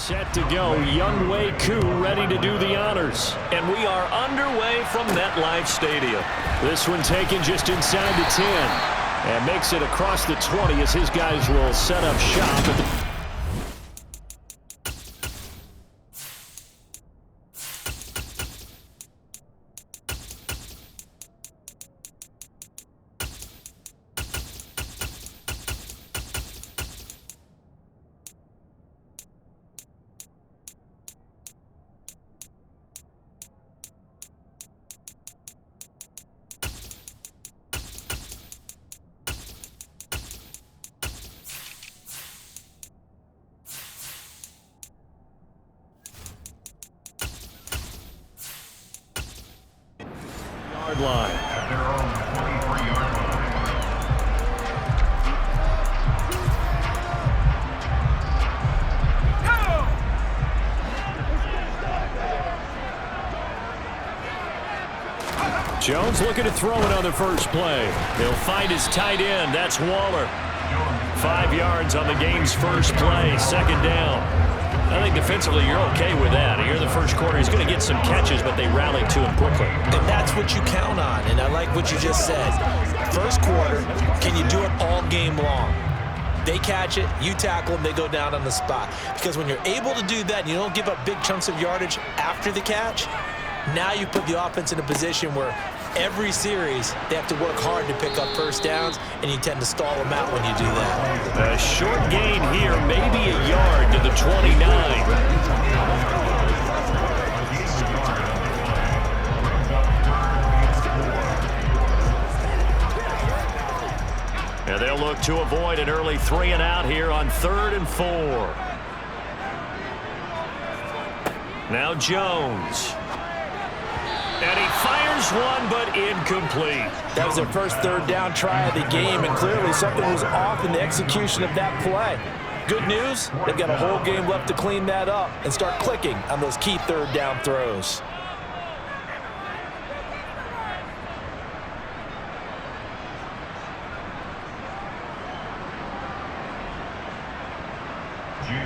Set to go, Younghoe Koo ready to do the honors. And we are underway from MetLife Stadium. This one taken just inside the 10. And makes it across the 20 as his guys will set up shop at the... line. At their own 23-yard line. Jones looking to throw it on the first play. He'll find his tight end. That's Waller. 5 yards on the game's first play. Second down. I think defensively you're okay with that. Here in the first quarter, he's going to get some catches, but they rallied to him quickly. And that's what you count on, and I like what you just said. First quarter, can you do it all game long? They catch it, you tackle them, they go down on the spot. Because when you're able to do that and you don't give up big chunks of yardage after the catch, now you put the offense in a position where every series they have to work hard to pick up first downs, and you tend to stall them out when you do that. A short gain here, maybe a yard to the 29. And they'll look to avoid an early 3 and out here on 3rd and 4. Now Jones. And he fires one, but incomplete. That was their first third down try of the game, and clearly something was off in the execution of that play. Good news, they've got a whole game left to clean that up and start clicking on those key third down throws.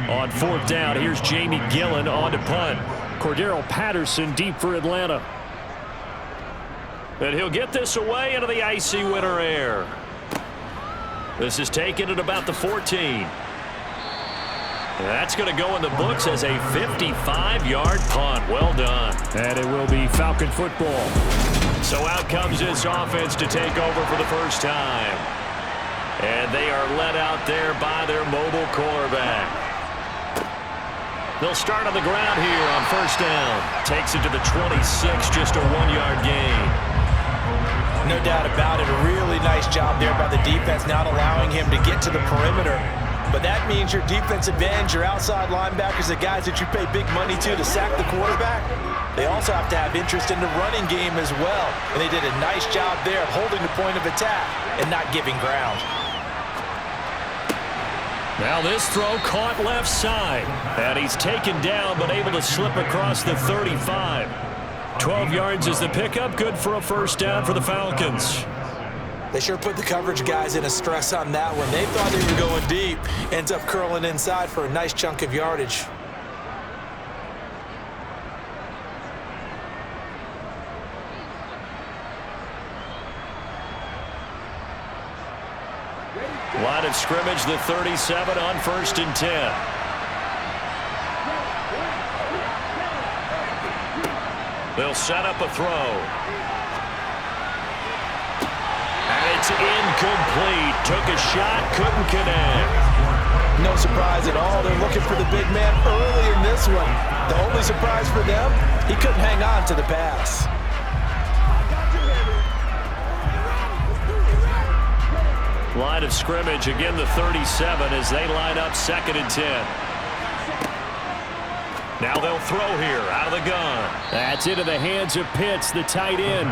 On 4th down, here's Jamie Gillen on to punt. Cordero Patterson deep for Atlanta. And he'll get this away into the icy winter air. This is taken at about the 14. That's going to go in the books as a 55-yard punt. Well done. And it will be Falcon football. So out comes this offense to take over for the first time. And they are led out there by their mobile quarterback. They'll start on the ground here on first down. Takes it to the 26, just a 1-yard gain. No doubt about it. A really nice job there by the defense, not allowing him to get to the perimeter. But that means your defensive ends, your outside linebackers, the guys that you pay big money to sack the quarterback, they also have to have interest in the running game as well. And they did a nice job there of holding the point of attack and not giving ground. Now this throw caught left side. And he's taken down but able to slip across the 35. 12 yards is the pickup. Good for a first down for the Falcons. They sure put the coverage guys in a stress on that one. They thought they were going deep. Ends up curling inside for a nice chunk of yardage. Line of scrimmage, the 37 on 1st and 10. They'll set up a throw. And it's incomplete. Took a shot, couldn't connect. No surprise at all. They're looking for the big man early in this one. The only surprise for them, he couldn't hang on to the pass. Line of scrimmage, again the 37 as they line up 2nd and 10. Now they'll throw here out of the gun. That's into the hands of Pitts, the tight end.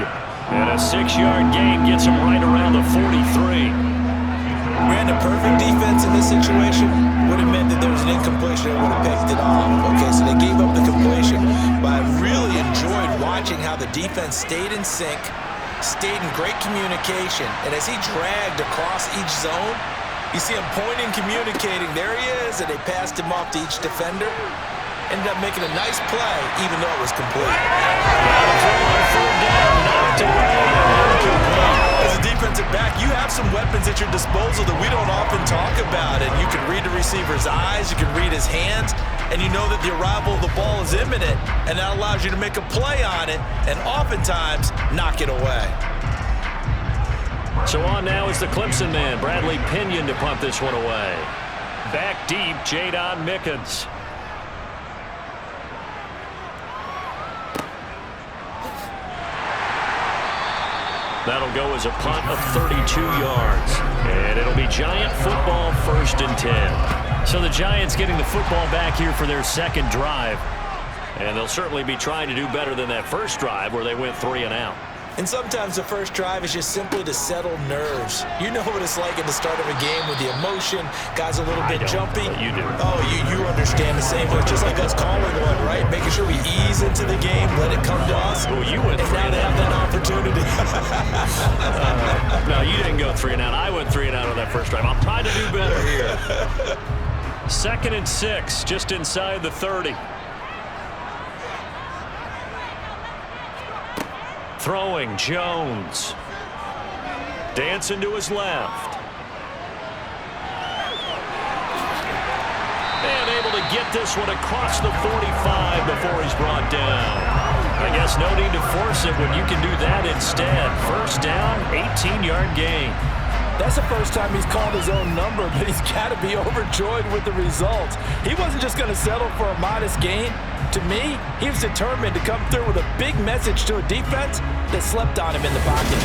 And a 6-yard gain gets him right around the 43. Ran a perfect defense in this situation. Would have meant that there was an incompletion and would have picked it off. Okay, so they gave up the completion. But I really enjoyed watching how the defense stayed in sync, stayed in great communication. And as he dragged across each zone, You see him pointing, communicating. There he is, and they passed him off to each defender. Ended up making a nice play, even though it was complete. As a defensive back, you have some weapons at your disposal that we don't often talk about. And you can read the receiver's eyes, you can read his hands, and you know that the arrival of the ball is imminent, and that allows you to make a play on it and oftentimes knock it away. So on now is the Clemson man, Bradley Pinion, to punt this one away. Back deep, Jadon Mickens. That'll go as a punt of 32 yards. And it'll be Giant football, 1st and 10. So the Giants getting the football back here for their second drive. And they'll certainly be trying to do better than that first drive where they went 3 and out. And sometimes the first drive is just simply to settle nerves. You know what it's like at the start of a game with the emotion. Guys a little bit jumpy. But you do. Oh, you understand the same way. Just like us calling one, right? Making sure we ease into the game, let it come to us. Well, you went 3 and now they have that opportunity. No, you didn't go 3 and out. I went 3 and out on that first drive. I'll try to do better here. 2nd and 6, just inside the 30. Throwing, Jones. Dancing to his left. And able to get this one across the 45 before he's brought down. I guess no need to force it when you can do that instead. 1st down, 18-yard gain. That's the first time he's called his own number, but he's got to be overjoyed with the results. He wasn't just going to settle for a modest gain. To me, he was determined to come through with a big message to a defense that slept on him in the pocket.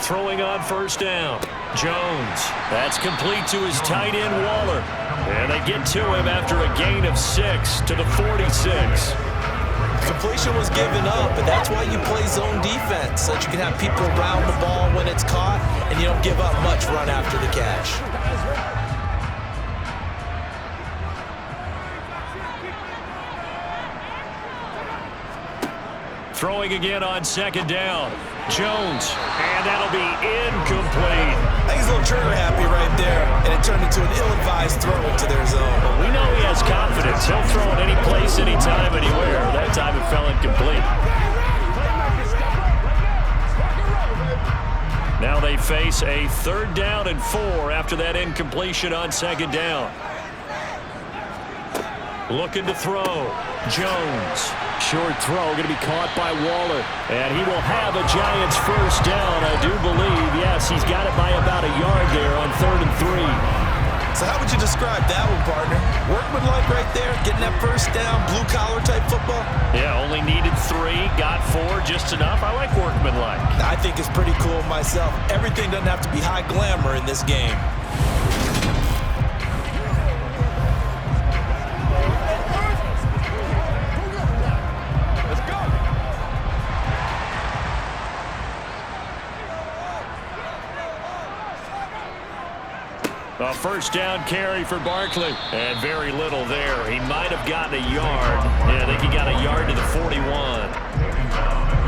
Throwing on 1st down. Jones. That's complete to his tight end, Waller. And they get to him after a gain of 6 to the 46. Completion was given up, but that's why you play zone defense, so that you can have people around the ball when it's caught, and you don't give up much run after the catch. Throwing again on 2nd down. Jones, and that'll be incomplete. I think he's a little trigger happy right there, and it turned into an ill-advised throw into their zone. We know he has confidence. He'll throw it any place, anytime, anywhere. That time it fell incomplete. Now they face a 3rd down and 4 after that incompletion on 2nd down. Looking to throw. Jones. Short throw going to be caught by Waller. And he will have a Giants 1st down, I do believe. Yes, he's got it by about a yard there on 3rd and 3. So how would you describe that one, partner? Workmanlike right there, getting that 1st down, blue-collar type football? Yeah, only needed 3, got 4, just enough. I like workmanlike. I think it's pretty cool myself. Everything doesn't have to be high glamour in this game. A 1st down carry for Barkley. And very little there. He might have gotten a yard. Yeah, I think he got a yard to the 41.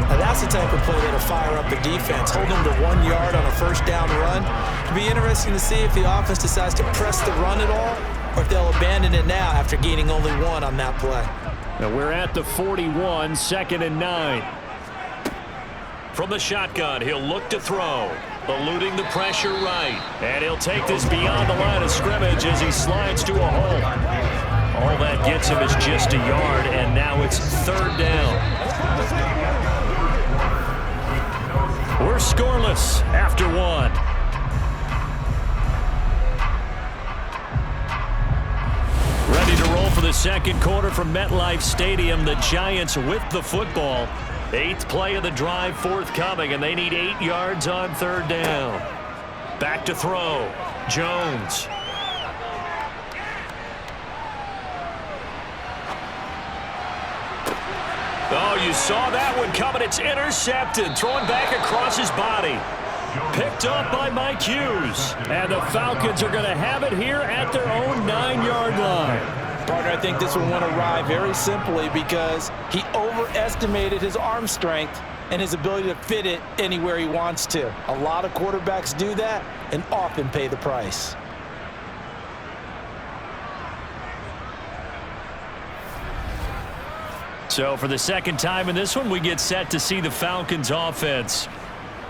Now that's the type of play that'll fire up the defense. Hold them to 1 yard on a 1st down run. It'll be interesting to see if the offense decides to press the run at all, or if they'll abandon it now after gaining only 1 on that play. Now we're at the 41, 2nd and 9. From the shotgun, he'll look to throw. Eluding the pressure right. And he'll take this beyond the line of scrimmage as he slides to a hole. All that gets him is just a yard, and now it's 3rd down. We're scoreless after 1. Ready to roll for the 2nd quarter from MetLife Stadium. The Giants with the football. 8th play of the drive forthcoming, and they need 8 yards on 3rd down. Back to throw. Jones. Oh, you saw that one coming. It's intercepted. Throwing back across his body. Picked up by Mike Hughes. And the Falcons are going to have it here at their own 9-yard line. Partner, I think this one went awry very simply because he overestimated his arm strength and his ability to fit it anywhere he wants to. A lot of quarterbacks do that and often pay the price. So for the second time in this one, we get set to see the Falcons offense.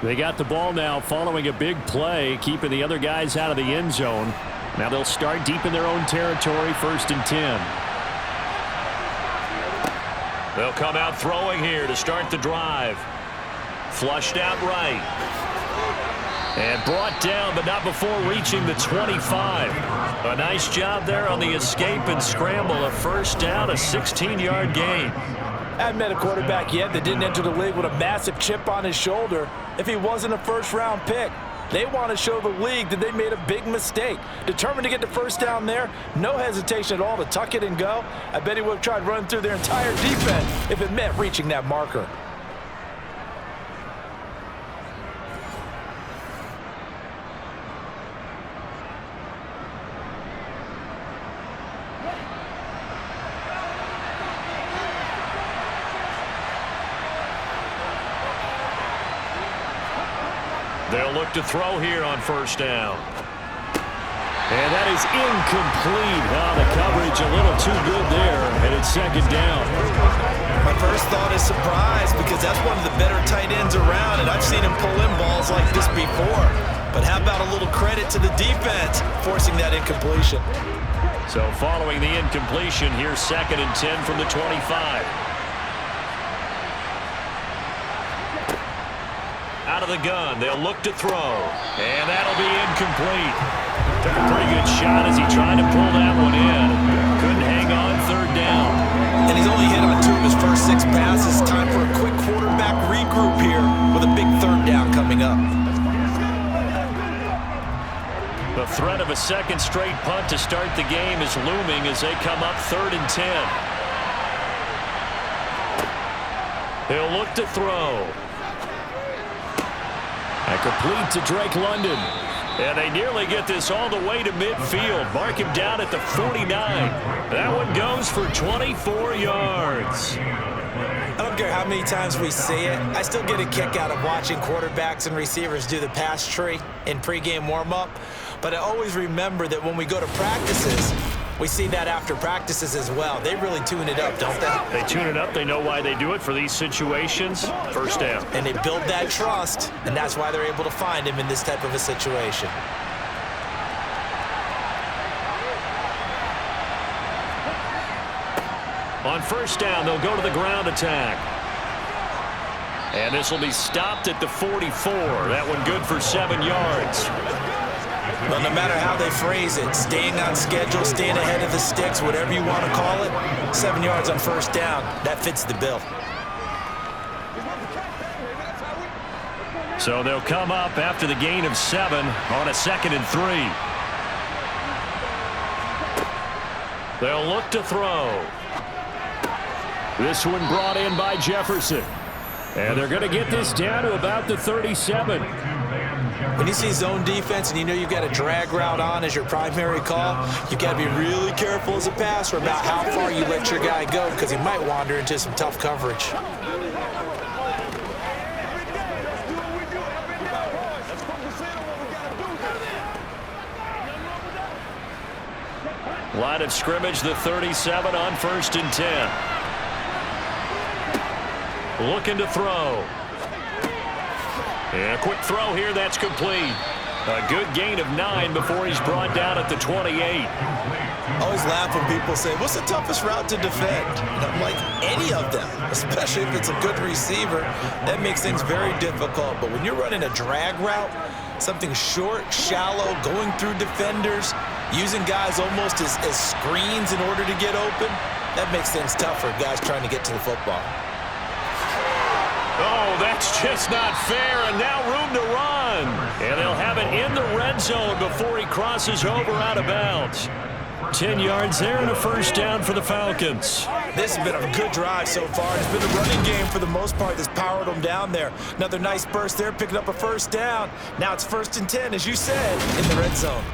They got the ball now following a big play, keeping the other guys out of the end zone. Now they'll start deep in their own territory, 1st and 10. They'll come out throwing here to start the drive. Flushed out right. And brought down, but not before reaching the 25. A nice job there on the escape and scramble. A first down, a 16-yard gain. I haven't met a quarterback yet that didn't enter the league with a massive chip on his shoulder if he wasn't a first-round pick. They want to show the league that they made a big mistake. Determined to get the first down there, no hesitation at all to tuck it and go. I bet he would have tried running through their entire defense if it meant reaching that marker. They'll look to throw here on first down. And that is incomplete. Oh, the coverage a little too good there, and it's second down. My first thought is surprise because that's one of the better tight ends around, and I've seen him pull in balls like this before. But how about a little credit to the defense forcing that incompletion? So following the incompletion, here's 2nd and 10 from the 25. Out of the gun, they'll look to throw, and that'll be incomplete. Took a pretty good shot as he tried to pull that one in. Couldn't hang on, 3rd down. And he's only hit on 2 of his first 6 passes. Time for a quick quarterback regroup here with a big 3rd down coming up. The threat of a second straight punt to start the game is looming as they come up 3rd and 10. He'll look to throw. And complete to Drake London. And they nearly get this all the way to midfield. Mark him down at the 49. That one goes for 24 yards. I don't care how many times we see it. I still get a kick out of watching quarterbacks and receivers do the pass tree in pregame warm-up. But I always remember that when we go to practices, we see that after practices as well. They really tune it up, don't they? They tune it up. They know why they do it for these situations. First down. And they build that trust, and that's why they're able to find him in this type of a situation. On first down, they'll go to the ground attack. And this will be stopped at the 44. That one good for 7 yards. Well, no matter how they phrase it, staying on schedule, staying ahead of the sticks, whatever you want to call it, 7 yards on first down, that fits the bill. So they'll come up after the gain of 7 on a 2nd and 3. They'll look to throw. This one brought in by Jefferson. And they're going to get this down to about the 37. When you see zone defense and you know you've got a drag route on as your primary call, you've got to be really careful as a passer about how far you let your guy go because he might wander into some tough coverage. Line of scrimmage, the 37 on 1st and 10. Looking to throw. And a quick throw here, that's complete. A good gain of 9 before he's brought down at the 28. I always laugh when people say, what's the toughest route to defend? And I'm like, any of them, especially if it's a good receiver. That makes things very difficult. But when you're running a drag route, something short, shallow, going through defenders, using guys almost as screens in order to get open, that makes things tough for guys trying to get to the football. Oh, that's just not fair, and now room to run. And they'll have it in the red zone before he crosses over out of bounds. 10 yards there and a first down for the Falcons. This has been a good drive so far. It's been a running game for the most part that's powered them down there. Another nice burst there, picking up a first down. Now it's 1st and 10, as you said, in the red zone.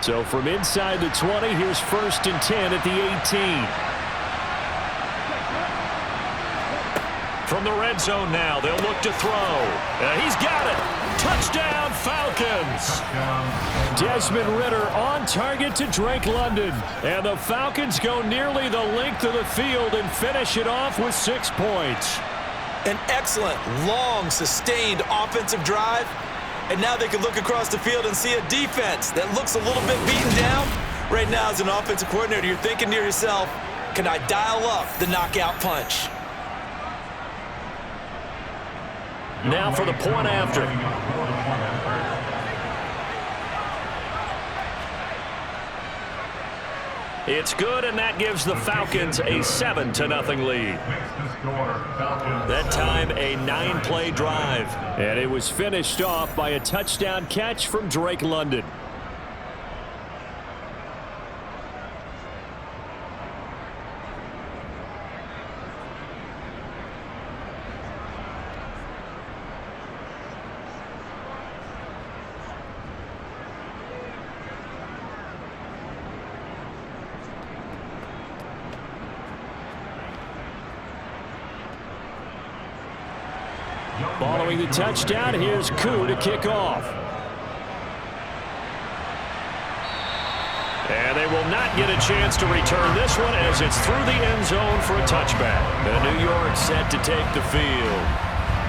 So from inside the 20, here's 1st and 10 at the 18. From the red zone now, they'll look to throw. He's got it. Touchdown, Falcons. Desmond Ridder on target to Drake London. And the Falcons go nearly the length of the field and finish it off with 6 points. An excellent, long, sustained offensive drive. And now they can look across the field and see a defense that looks a little bit beaten down. Right now, as an offensive coordinator, you're thinking to yourself, can I dial up the knockout punch? Now for the point after. It's good, and that gives the Falcons a 7-0 lead. That time, a 9-play drive. And it was finished off by a touchdown catch from Drake London. Following the touchdown, here's Koo to kick off. And they will not get a chance to return this one as it's through the end zone for a touchback. And New York set to take the field.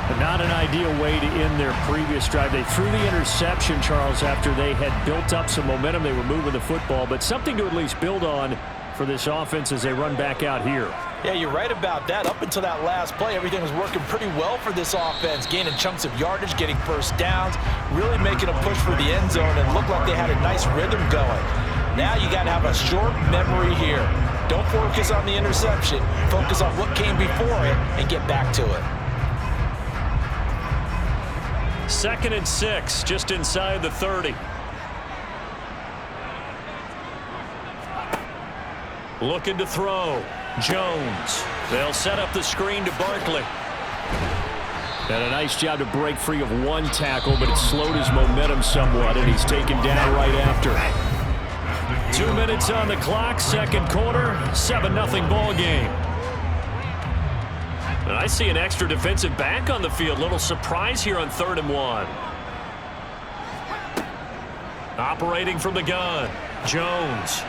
But not an ideal way to end their previous drive. They threw the interception, Charles, after they had built up some momentum. They were moving the football, but something to at least build on for this offense as they run back out here. Yeah, you're right about that. Up until that last play, everything was working pretty well for this offense, gaining chunks of yardage, getting first downs, really making a push for the end zone, and looked like they had a nice rhythm going. Now you got to have a short memory here. Don't focus on the interception. Focus on what came before it and get back to it. 2nd and 6, just inside the 30. Looking to throw. Jones. They'll set up the screen to Barkley. And a nice job to break free of one tackle, but it slowed his momentum somewhat, and he's taken down right after. 2 minutes on the clock, 2nd quarter, 7-0 ball game. And I see an extra defensive back on the field. Little surprise here on 3rd and 1. Operating from the gun, Jones.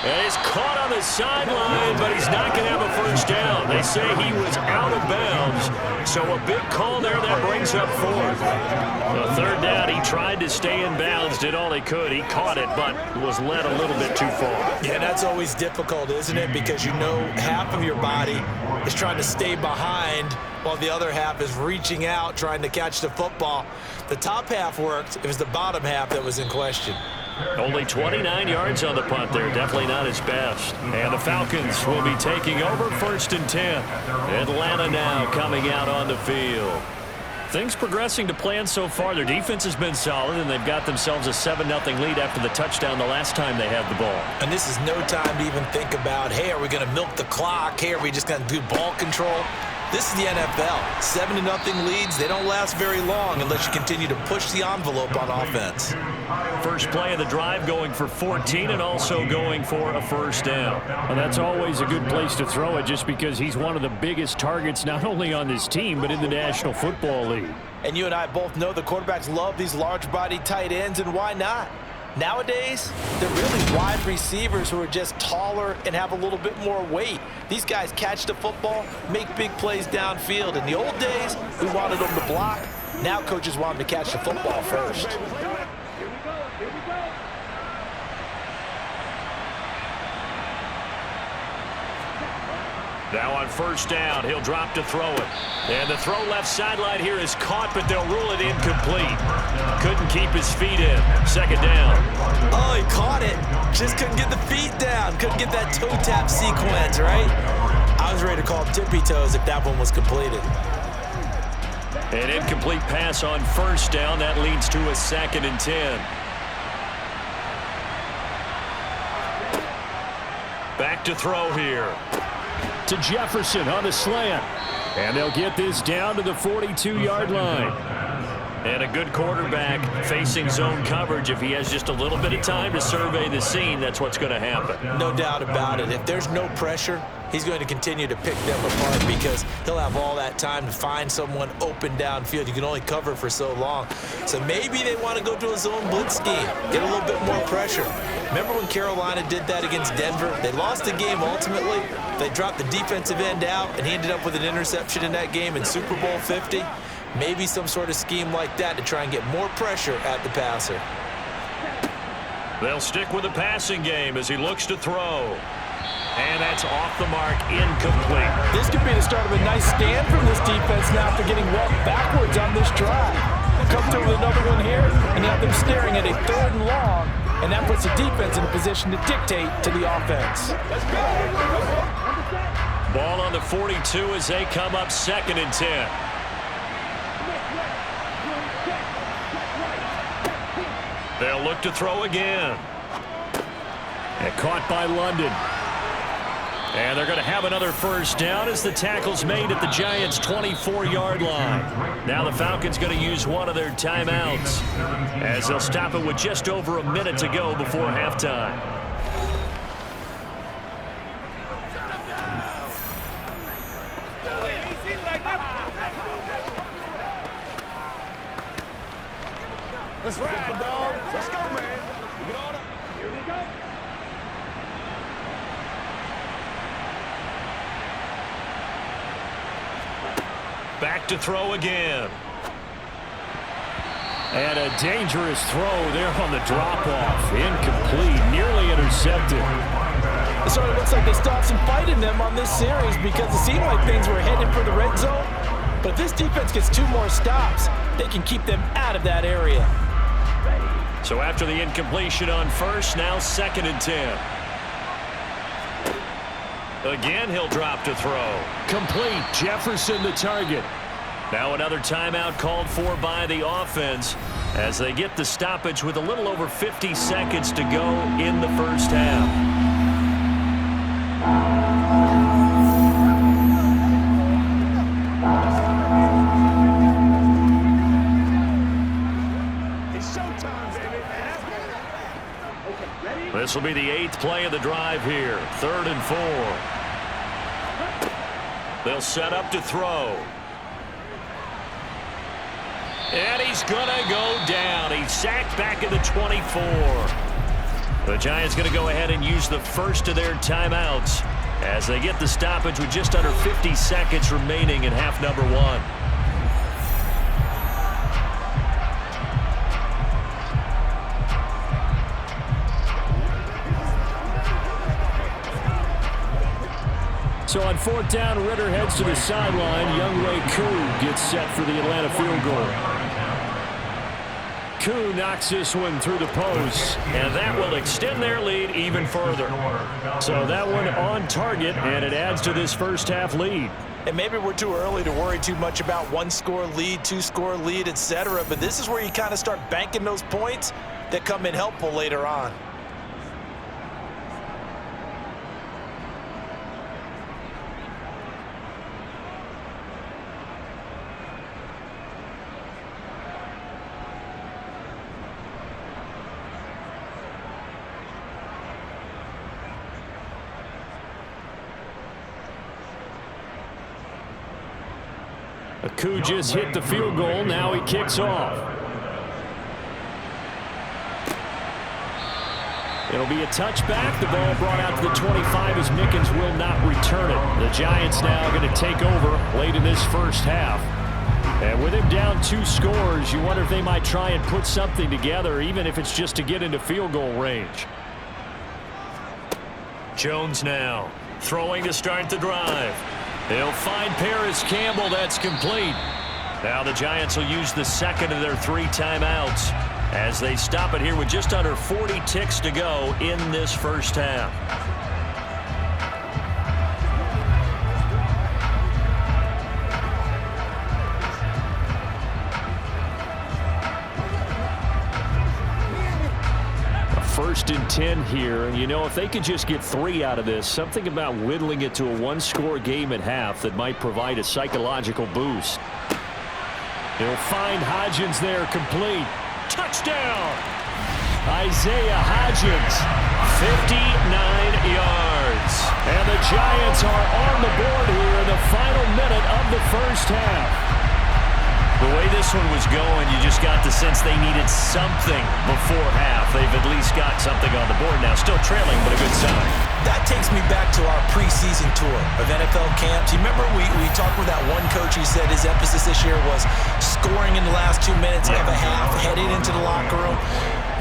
And he's caught on the sideline, but he's not going to have a first down. They say he was out of bounds, so a big call there that brings up 4th. The 3rd down, he tried to stay in bounds, did all he could. He caught it, but was led a little bit too far. Yeah, that's always difficult, isn't it? Because you know half of your body is trying to stay behind while the other half is reaching out, trying to catch the football. The top half worked. It was the bottom half that was in question. Only 29 yards on the punt there. Definitely not his best. And the Falcons will be taking over 1st and 10. Atlanta now coming out on the field. Things progressing to plan so far. Their defense has been solid, and they've got themselves a 7-0 lead after the touchdown the last time they had the ball. And this is no time to even think about, hey, are we going to milk the clock? Hey, are we just going to do ball control? This is the NFL. 7-0 leads, they don't last very long unless you continue to push the envelope on offense. First play of the drive going for 14 and also going for a first down. Well, that's always a good place to throw it just because he's one of the biggest targets not only on this team but in the National Football League. And you and I both know the quarterbacks love these large-body tight ends, and why not? Nowadays, they're really wide receivers who are just taller and have a little bit more weight. These guys catch the football, make big plays downfield. In the old days, we wanted them to block. Now coaches want them to catch the football first. Now on first down, he'll drop to throw it. And the throw left sideline here is caught, but they'll rule it incomplete. Couldn't keep his feet in. 2nd down. Oh, he caught it. Just couldn't get the feet down. Couldn't get that toe tap sequence, right? I was ready to call him tippy toes if that one was completed. An incomplete pass on first down. That leads to a 2nd and 10. Back to throw here. To Jefferson on the slant. And they'll get this down to the 42-yard line. And a good quarterback facing zone coverage. If he has just a little bit of time to survey the scene, that's what's going to happen. No doubt about it. If there's no pressure, he's going to continue to pick them apart because he'll have all that time to find someone open downfield. You can only cover for so long. So maybe they want to go to a zone blitz scheme, get a little bit more pressure. Remember when Carolina did that against Denver? They lost the game ultimately. They dropped the defensive end out, and he ended up with an interception in that game in Super Bowl 50. Maybe some sort of scheme like that to try and get more pressure at the passer. They'll stick with the passing game as he looks to throw. And that's off the mark, incomplete. This could be the start of a nice stand from this defense now after getting walked backwards on this drive. Come through with another one here, and you have them staring at a 3rd and long, and that puts the defense in a position to dictate to the offense. Ball on the 42 as they come up 2nd and 10. They'll look to throw again. And caught by London. And they're going to have another first down as the tackle's made at the Giants' 24-yard line. Now the Falcons going to use one of their timeouts as they'll stop it with just over a minute to go before halftime. Let's ride, dog. Let's go, man. Get on up. Here we go. Back to throw again. And a dangerous throw there on the drop-off. Incomplete, nearly intercepted. It sort of looks like they stopped some fight in them on this series because it seemed like things were headed for the red zone. But if this defense gets 2 more stops, they can keep them out of that area. So after the incompletion on first, now 2nd and 10. Again, he'll drop to throw. Complete. Jefferson the target. Now another timeout called for by the offense as they get the stoppage with a little over 50 seconds to go in the first half. This will be the 8th play of the drive here. 3rd and 4. They'll set up to throw. And he's going to go down. He's sacked back at the 24. The Giants going to go ahead and use the first of their timeouts as they get the stoppage with just under 50 seconds remaining in half number 1. So on 4th down, Ritter heads to the sideline. Younghoe Koo gets set for the Atlanta field goal. Koo knocks this one through the post, and that will extend their lead even further. So that one on target, and it adds to this first half lead. And maybe we're too early to worry too much about 1-score lead, 2-score lead, etc. But this is where you kind of start banking those points that come in helpful later on. Koo just hit the field goal. Now he kicks off. It'll be a touchback. The ball brought out to the 25 as Mickens will not return it. The Giants now going to take over late in this first half. And with him down 2 scores, you wonder if they might try and put something together, even if it's just to get into field goal range. Jones now throwing to start the drive. They'll find Paris Campbell. That's complete. Now the Giants will use the second of their 3 timeouts as they stop it here with just under 40 ticks to go in this first half. 1st and 10 here. And, you know, if they could just get 3 out of this, something about whittling it to a 1-score game at half that might provide a psychological boost. He'll find Hodgins there, complete. Touchdown! Isaiah Hodgins, 59 yards. And the Giants are on the board here in the final minute of the first half. The way this one was going, you just got the sense they needed something before half. They've at least got something on the board now. Still trailing, but a good sign. That takes me back to our preseason tour of NFL camps. You remember we talked with that one coach. He said his emphasis this year was scoring in the last 2 minutes of a half, heading into the locker room.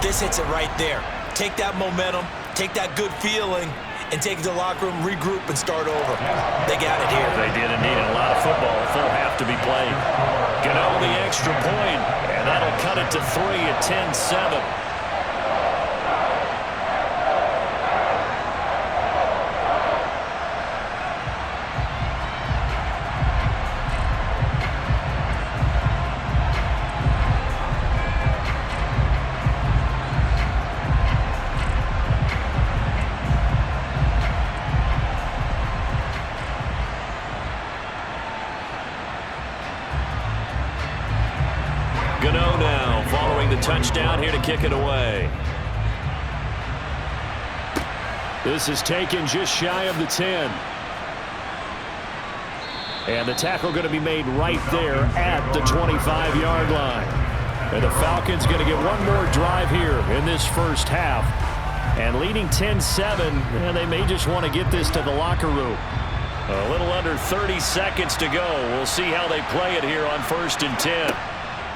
This hits it right there. Take that momentum, take that good feeling, and take it to the locker room, regroup, and start over. They got it here. They did indeed. A lot of football, a full half to be played. Gano the extra point, and that'll cut it to 3 at 10-7. Gano now following the touchdown here to kick it away. This is taken just shy of the 10. And the tackle going to be made right there at the 25-yard line. And the Falcons going to get one more drive here in this first half. And leading 10-7, and they may just want to get this to the locker room. A little under 30 seconds to go. We'll see how they play it here on 1st and 10.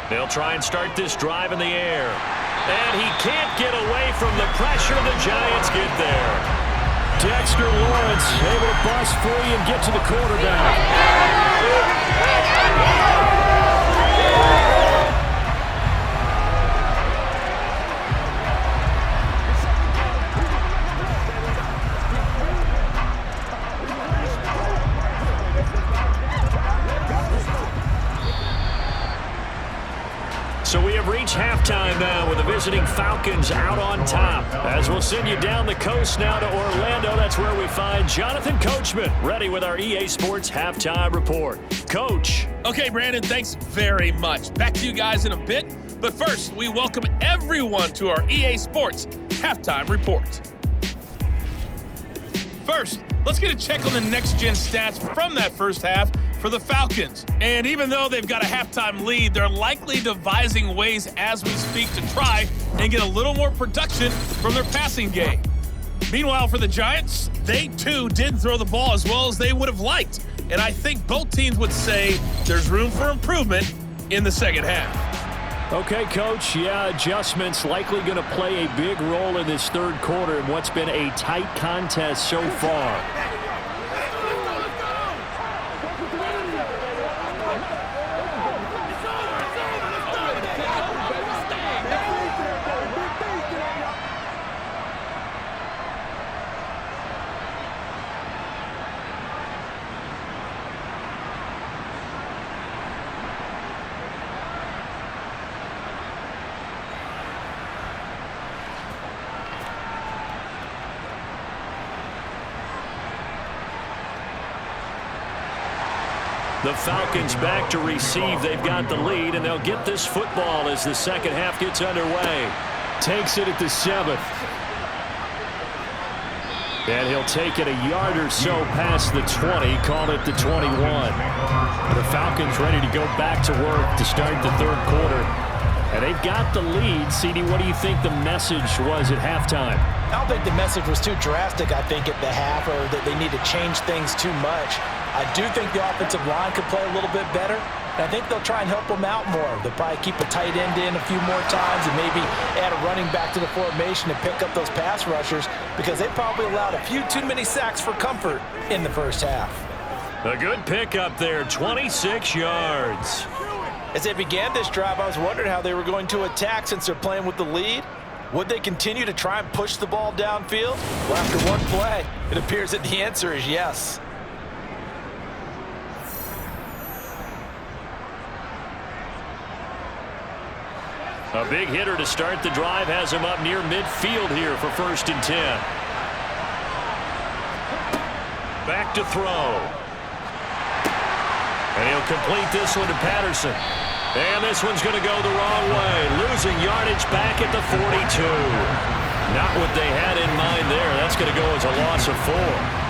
They'll try and start this drive in the air. And he can't get away from the pressure. The Giants get there. Dexter Lawrence able to bust free and get to the quarterback. So we have reached halftime now with the visiting Falcons out on top. As we'll send you down the coast now to Orlando, that's where we find Jonathan Coachman ready with our EA Sports Halftime Report. Coach. Okay, Brandon, thanks very much. Back to you guys in a bit. But first, we welcome everyone to our EA Sports Halftime Report. First, let's get a check on the next-gen stats from that first half for the Falcons. And even though they've got a halftime lead, they're likely devising ways as we speak to try and get a little more production from their passing game. Meanwhile, for the Giants, they too didn't throw the ball as well as they would have liked. And I think both teams would say there's room for improvement in the second half. Okay, Coach. Yeah, adjustments likely going to play a big role in this third quarter in what's been a tight contest so far. The Falcons back to receive. They've got the lead, and they'll get this football as the second half gets underway. Takes it at the 7th. And he'll take it a yard or so past the 20, call it the 21. The Falcons ready to go back to work to start the third quarter. And they've got the lead. CD, what do you think the message was at halftime? I don't think the message was too drastic, I think, at the half, or that they need to change things too much. I do think the offensive line could play a little bit better. And I think they'll try and help them out more. They'll probably keep a tight end in a few more times and maybe add a running back to the formation and pick up those pass rushers because they probably allowed a few too many sacks for comfort in the first half. A good pickup there, 26 yards. As they began this drive, I was wondering how they were going to attack since they're playing with the lead. Would they continue to try and push the ball downfield? Well, after one play, it appears that the answer is yes. A big hitter to start the drive has him up near midfield here for 1st and 10. Back to throw. And he'll complete this one to Patterson. And this one's going to go the wrong way. Losing yardage back at the 42. Not what they had in mind there. That's going to go as a loss of 4.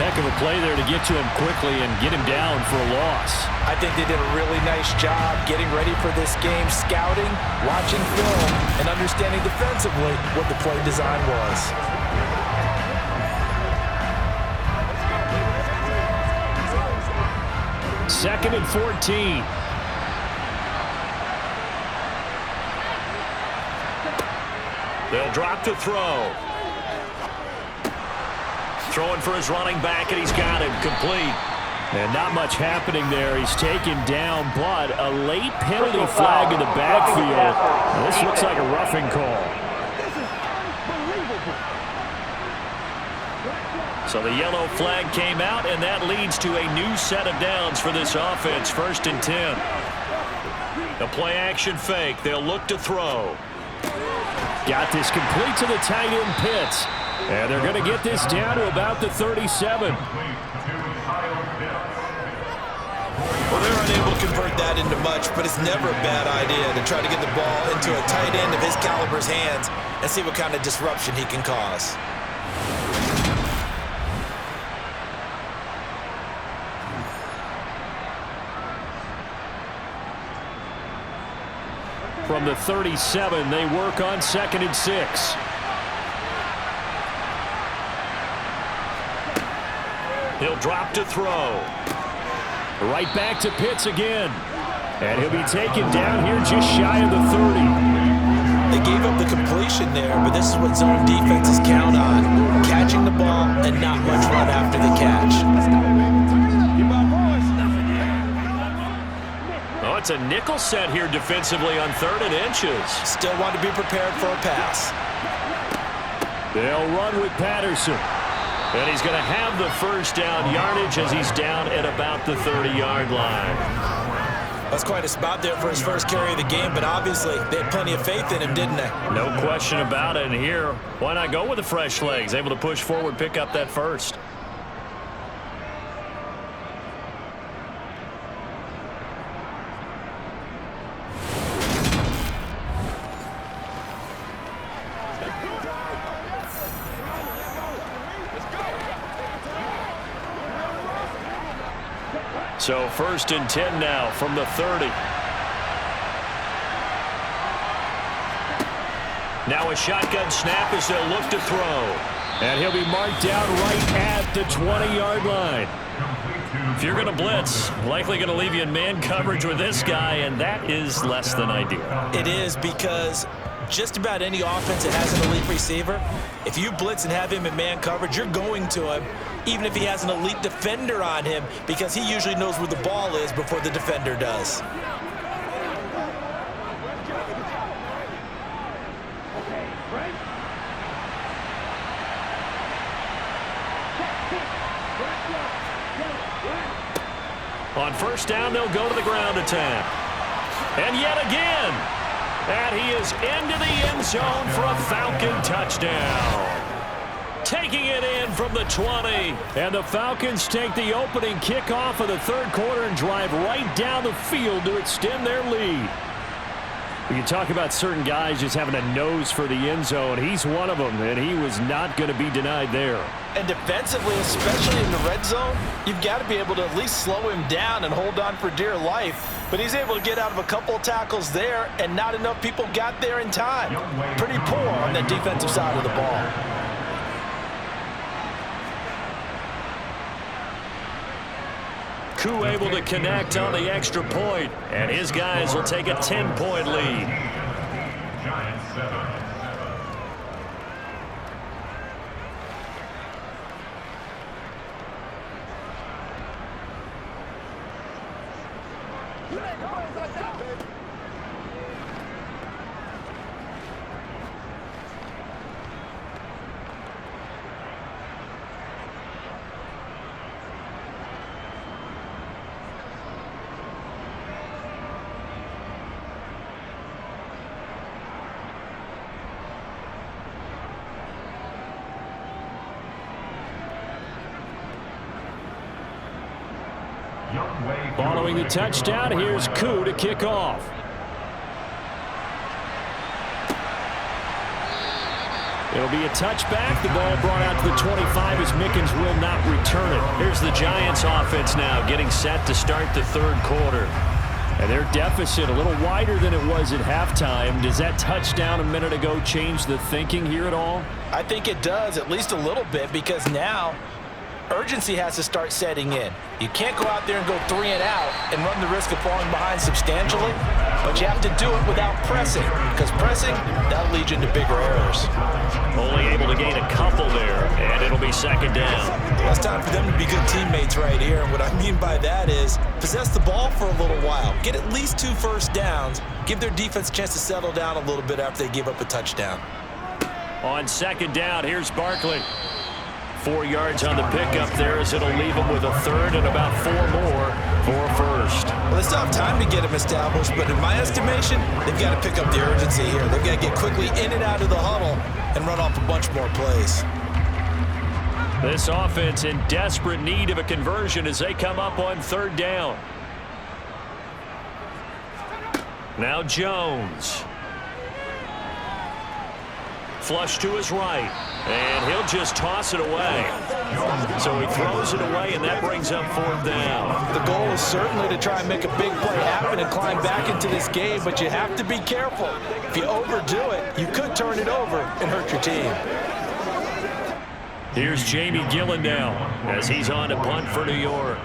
Heck of a play there to get to him quickly and get him down for a loss. I think they did a really nice job getting ready for this game, scouting, watching film, and understanding defensively what the play design was. Second and 14. They'll drop to throw. Throwing for his running back, and he's got him complete. And not much happening there. He's taken down, but a late penalty flag in the backfield. This looks like a roughing call. So the yellow flag came out, and that leads to a new set of downs for this offense. 1st and 10. The play action fake. They'll look to throw. Got this complete to the tight end Pitts. And they're going to get this down to about the 37. Well, they're unable to convert that into much, but it's never a bad idea to try to get the ball into a tight end of his caliber's hands and see what kind of disruption he can cause. From the 37, they work on 2nd and 6. He'll drop to throw. Right back to Pitts again. And he'll be taken down here just shy of the 30. They gave up the completion there, but this is what zone defenses count on. Catching the ball and not much run after the catch. Oh, it's a nickel set here defensively on 3rd and inches. Still want to be prepared for a pass. They'll run with Patterson. And he's going to have the 1st down yardage as he's down at about the 30-yard line. That's quite a spot there for his first carry of the game, but obviously they had plenty of faith in him, didn't they? No question about it. And here, why not go with the fresh legs? Able to push forward, pick up that 1st. So 1st and 10 now from the 30. Now a shotgun snap as they'll look to throw. And he'll be marked down right at the 20-yard line. If you're going to blitz, likely going to leave you in man coverage with this guy, and that is less than ideal. It is, because just about any offense that has an elite receiver, if you blitz and have him in man coverage, you're going to him, even if he has an elite defender on him, because he usually knows where the ball is before the defender does. On 1st down, they'll go to the ground attack. And yet again, and he is into the end zone for a Falcon touchdown. Taking it in from the 20. And the Falcons take the opening kickoff of the 3rd quarter and drive right down the field to extend their lead. We can talk about certain guys just having a nose for the end zone. He's one of them, and he was not going to be denied there. And defensively, especially in the red zone, you've got to be able to at least slow him down and hold on for dear life. But he's able to get out of a couple of tackles there, and not enough people got there in time. Pretty poor on the defensive side of the ball. Koo able to connect on the extra point, and his guys will take a 10-point lead. Giants 7. Following the touchdown, here's Koo to kick off. It'll be a touchback. The ball brought out to the 25 as Mickens will not return it. Here's the Giants offense now getting set to start the third quarter. And their deficit a little wider than it was at halftime. Does that touchdown a minute ago change the thinking here at all? I think it does, at least a little bit, because now urgency has to start setting in. You can't go out there and go 3 and out and run the risk of falling behind substantially, but you have to do it without pressing, because pressing, that'll lead you into bigger errors. Only able to gain a couple there, and it'll be second down. Well, it's time for them to be good teammates right here, and what I mean by that is possess the ball for a little while, get at least 2 first downs, give their defense a chance to settle down a little bit after they give up a touchdown. On second down, here's Barkley. 4 yards on the pickup there as it'll leave him with a third and about 4 more for first. Well, they still have time to get him established, but in my estimation, they've got to pick up the urgency here. They've got to get quickly in and out of the huddle and run off a bunch more plays. This offense in desperate need of a conversion as they come up on third down. Now Jones. Flush to his right. And he'll just toss it away. So he throws it away, and that brings up fourth down. The goal is certainly to try and make a big play happen and climb back into this game, but you have to be careful. If you overdo it, you could turn it over and hurt your team. Here's Jamie Gillen now as he's on to punt for New York.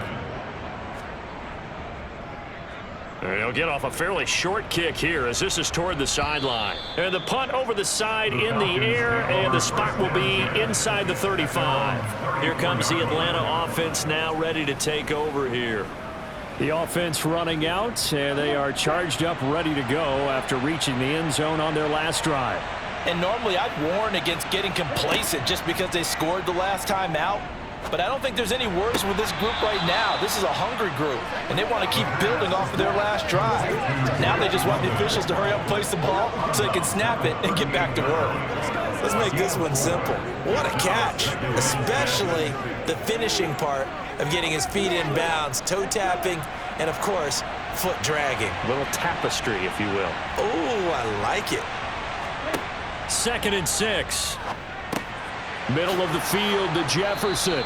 And he'll get off a fairly short kick here as this is toward the sideline. And the punt over the side in the air, and the spot will be inside the 35. Here comes the Atlanta offense now ready to take over here. The offense running out, and they are charged up, ready to go after reaching the end zone on their last drive. And normally I'd warn against getting complacent just because they scored the last time out. But I don't think there's any worries with this group right now. This is a hungry group, and they want to keep building off of their last drive. Now they just want the officials to hurry up and place the ball so they can snap it and get back to work. Let's make this one simple. What a catch, especially the finishing part of getting his feet in bounds, toe tapping, and, of course, foot dragging. A little tapestry, if you will. Oh, I like it. 2nd and 6. Middle of the field to Jefferson.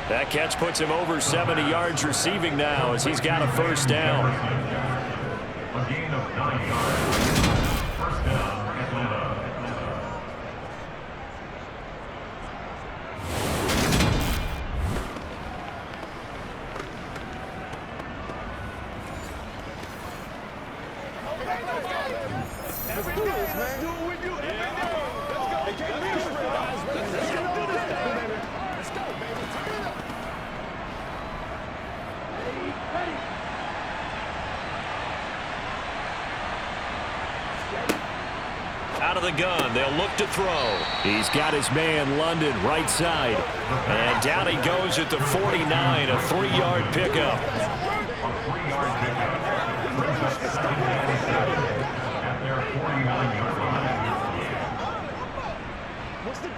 That catch puts him over 70 yards receiving now as he's got a first down. A gain of 9 yards. First down, Atlanta. Let's do this, man. Do what we do. Let's go. Can't leave us, guys. Let's go do this, baby. Let's go, baby. Turn it up. Ready. Out of the gun, they'll look to throw. He's got his man, London, right side. And down he goes at the 49, a 3-yard pickup. A 3-yard pickup. Brings up 2nd and 7 at their 49-yard line. What's the...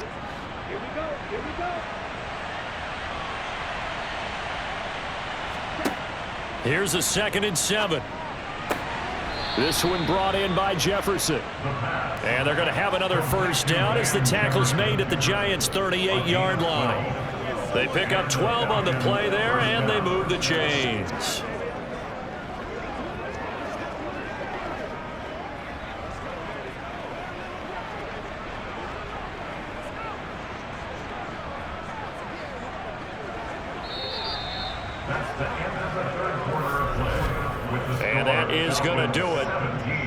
Here we go. Here we go. Here's a 2nd and 7. This one brought in by Jefferson. And they're going to have another first down as the tackle's made at the Giants' 38-yard line. They pick up 12 on the play there, and they move the chains. That's the end of the third quarter of play. And that is going to do it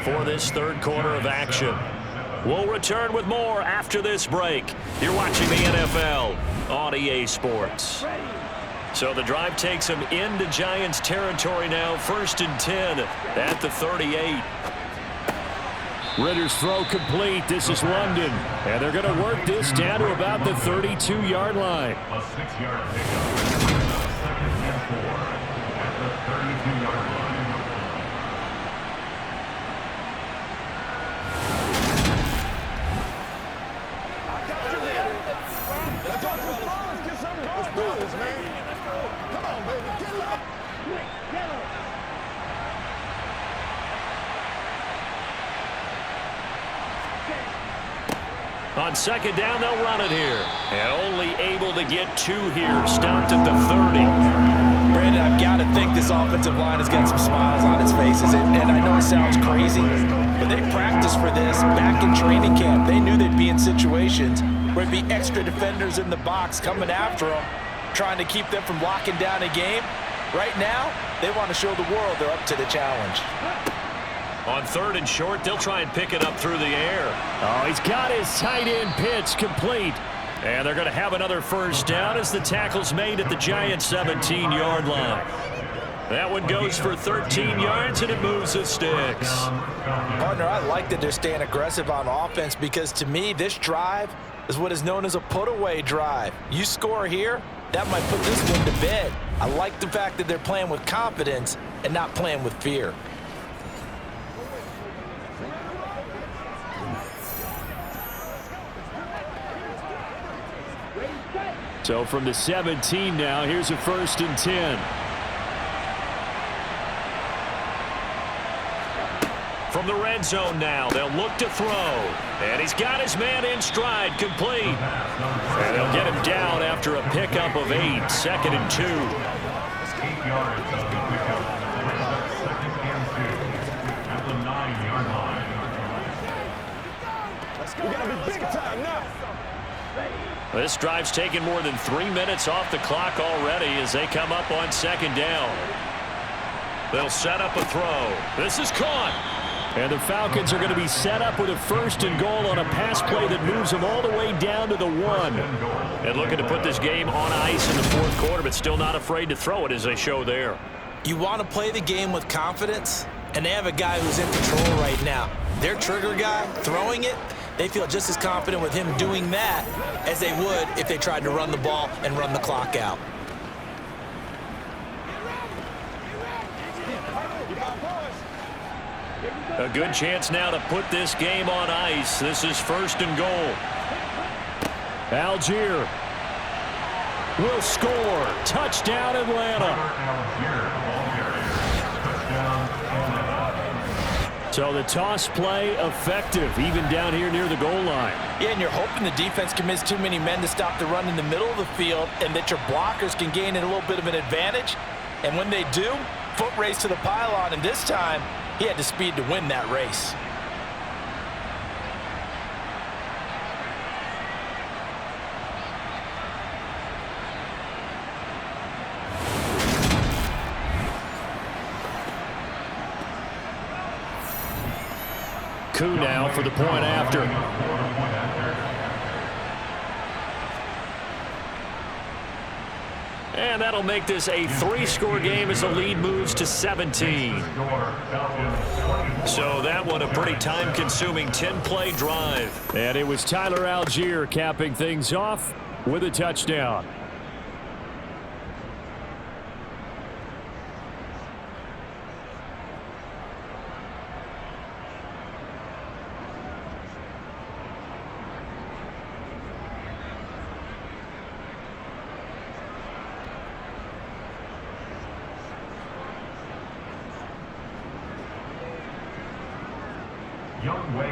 for this third quarter of action. We'll return with more after this break. You're watching the NFL on EA Sports. So the drive takes them into Giants territory now. 1st and 10 at the 38. Ritter's throw complete. This is London. And they're going to work this down to about the 32-yard line. A 6-yard pickup. 2nd and 4 at the 32-yard line. Let's do this, man. Come on, baby. Get up. On second down, they'll run it here. And only able to get 2 here. Stopped at the 30. Brandon, I've got to think this offensive line has got some smiles on its faces. And I know it sounds crazy, but they practiced for this back in training camp. They knew they'd be in situations where there'd be extra defenders in the box coming after them, trying to keep them from locking down a game. Right now, they want to show the world they're up to the challenge. On 3rd and short, they'll try and pick it up through the air. Oh, he's got his tight end pitch complete. And they're going to have another first down as the tackle's made at the Giants' 17-yard line. That one goes for 13 yards, and it moves the sticks. Partner, I like that they're staying aggressive on offense because, to me, this drive is what is known as a put-away drive. You score here, that might put this one to bed. I like the fact that they're playing with confidence and not playing with fear. So from the 17 now, here's a 1st and 10. From the red zone now, they'll look to throw. And he's got his man in stride, complete. And they'll get him down after a pickup of 8, 2nd and 2. 8 yards of the pickup. Brings up 2nd and 2 at the 9-yard line. We gotta be big time now. This drive's taken more than 3 minutes off the clock already as they come up on 2nd down. They'll set up a throw. This is caught. And the Falcons are going to be set up with a 1st and goal on a pass play that moves them all the way down to the 1. And looking to put this game on ice in the 4th quarter, but still not afraid to throw it as they show there. You want to play the game with confidence, and they have a guy who's in control right now. Their trigger guy throwing it, they feel just as confident with him doing that as they would if they tried to run the ball and run the clock out. A good chance now to put this game on ice. This is 1st and goal. Algier will score. Touchdown, Atlanta. So the toss play effective, even down here near the goal line. Yeah, and you're hoping the defense commits too many men to stop the run in the middle of the field and that your blockers can gain a little bit of an advantage. And when they do, foot race to the pylon, and this time he had the speed to win that race. Coup now for the point after. And that'll make this a 3-score game as the lead moves to 17. So that one a pretty time-consuming 10-play drive. And it was Tyler Algier capping things off with a touchdown.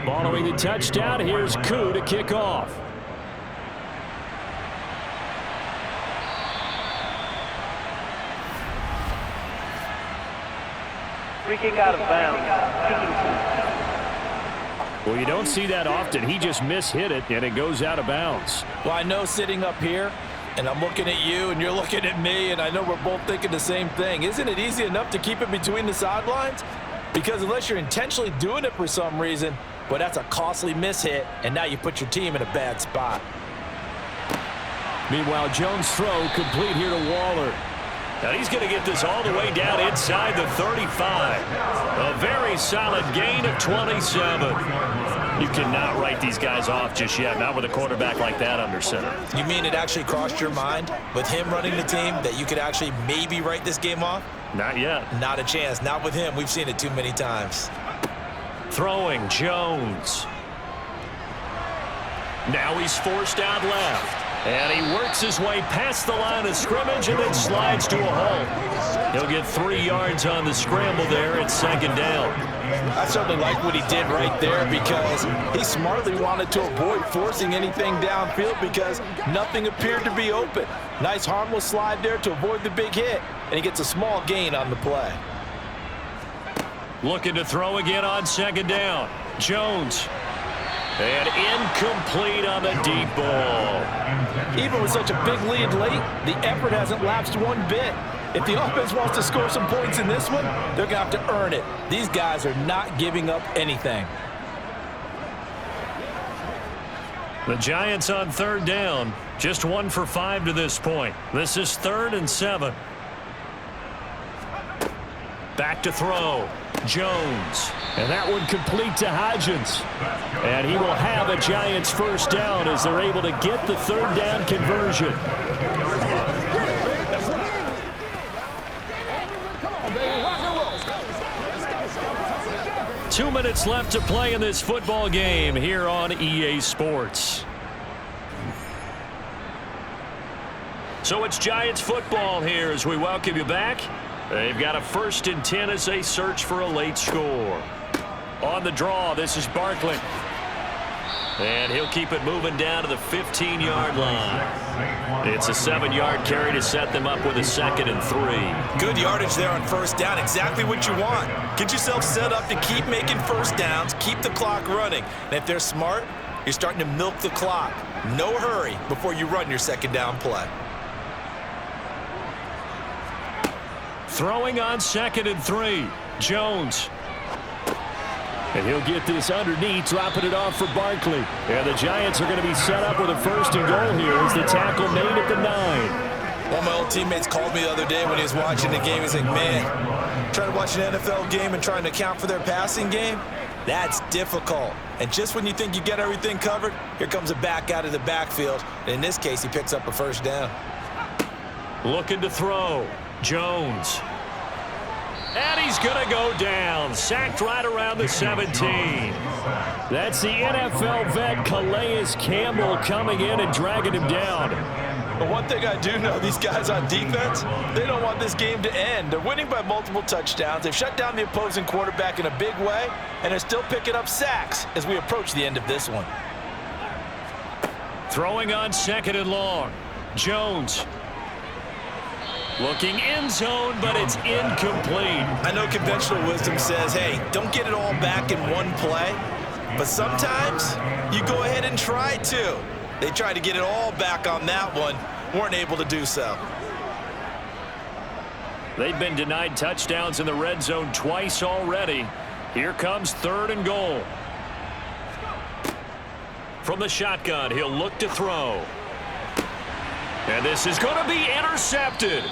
Following the touchdown, here's Koo to kick off. Free kick out of bounds. Well, you don't see that often. He just mishit it, and it goes out of bounds. Well, I know sitting up here, and I'm looking at you, and you're looking at me, and I know we're both thinking the same thing. Isn't it easy enough to keep it between the sidelines? Because unless you're intentionally doing it for some reason, well, that's a costly mishit, and now you put your team in a bad spot. Meanwhile, Jones' throw complete here to Waller. Now he's going to get this all the way down inside the 35. A very solid gain of 27. You cannot write these guys off just yet, not with a quarterback like that under center. You mean it actually crossed your mind with him running the team that you could actually maybe write this game off? Not yet. Not a chance. Not with him. We've seen it too many times. Throwing, Jones. Now he's forced out left. And he works his way past the line of scrimmage and then slides to a halt. He'll get 3 yards on the scramble there at second down. I certainly like what he did right there because he smartly wanted to avoid forcing anything downfield because nothing appeared to be open. Nice harmless slide there to avoid the big hit, and he gets a small gain on the play. Looking to throw again on second down. Jones. And incomplete on the deep ball. Even with such a big lead late, the effort hasn't lapsed one bit. If the offense wants to score some points in this one, they're going to have to earn it. These guys are not giving up anything. The Giants on third down. Just 1 for 5 to this point. This is 3rd and 7. Back to throw. Jones. And that one complete to Hodgins. And he will have a Giants first down as they're able to get the third down conversion. Two minutes left to play in this football game here on EA Sports. So it's Giants football here as we welcome you back. They've got a 1st and 10 as they search for a late score. On the draw, this is Barkley. And he'll keep it moving down to the 15-yard line. It's a 7-yard carry to set them up with a 2nd and 3. Good yardage there on first down. Exactly what you want. Get yourself set up to keep making first downs, keep the clock running. And if they're smart, you're starting to milk the clock. No hurry before you run your second down play. Throwing on 2nd and 3. Jones. And he'll get this underneath, dropping it off for Barkley. And the Giants are going to be set up with a 1st and goal here as the tackle made at the 9. One of my old teammates called me the other day when he was watching the game. He's like, man, trying to watch an NFL game and trying to account for their passing game, that's difficult. And just when you think you get everything covered, here comes a back out of the backfield. And in this case, he picks up a first down. Looking to throw. Jones. And he's going to go down. Sacked right around the 17. That's the NFL vet Calais Campbell coming in and dragging him down. But one thing I do know, these guys on defense, they don't want this game to end. They're winning by multiple touchdowns. They've shut down the opposing quarterback in a big way, and they're still picking up sacks as we approach the end of this one. Throwing on 2nd and long. Jones. Looking end zone, but it's incomplete. I know conventional wisdom says, hey, don't get it all back in one play. But sometimes you go ahead and try to. They tried to get it all back on that one. Weren't able to do so. They've been denied touchdowns in the red zone twice already. Here comes 3rd and goal. From the shotgun, he'll look to throw. And this is going to be intercepted.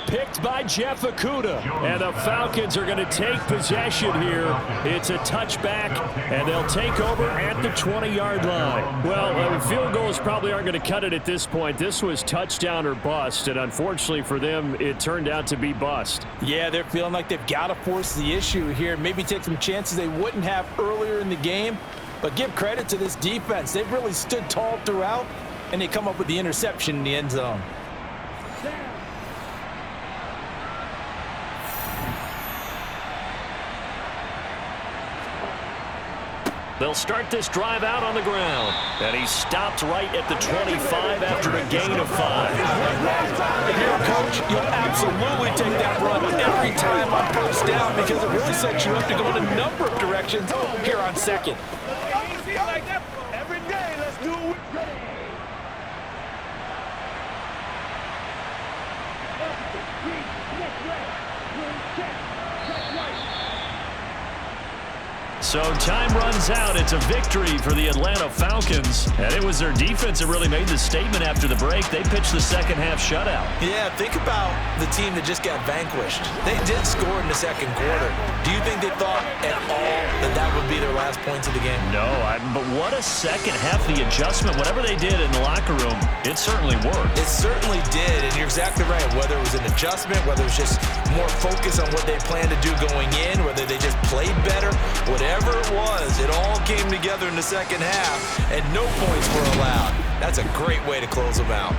Picked by Jeff Okudah. And the Falcons are going to take possession here. It's a touchback, and they'll take over at the 20-yard line. Well, field goals probably aren't going to cut it at this point. This was touchdown or bust, and unfortunately for them, it turned out to be bust. Yeah, they're feeling like they've got to force the issue here. Maybe take some chances they wouldn't have earlier in the game. But give credit to this defense. They've really stood tall throughout, and they come up with the interception in the end zone. They'll start this drive out on the ground. And he stopped right at the 25 after a gain of 5. If you're a coach, you'll absolutely take that run every time on first down because it really sets you up to go in a number of directions here on 2nd. Every day, let's do it. So time runs out. It's a victory for the Atlanta Falcons. And it was their defense that really made the statement after the break. They pitched the second half shutout. Yeah, think about the team that just got vanquished. They did score in the second quarter. Do you think they thought at all that that would be their last points of the game? No, but what a second half, the adjustment, whatever they did in the locker room, it it certainly worked. It certainly did, and you're exactly right. Whether it was an adjustment, whether it was just more focus on what they planned to do going in, whether they just played better, whatever it was, it all came together in the second half, and no points were allowed. That's a great way to close them out.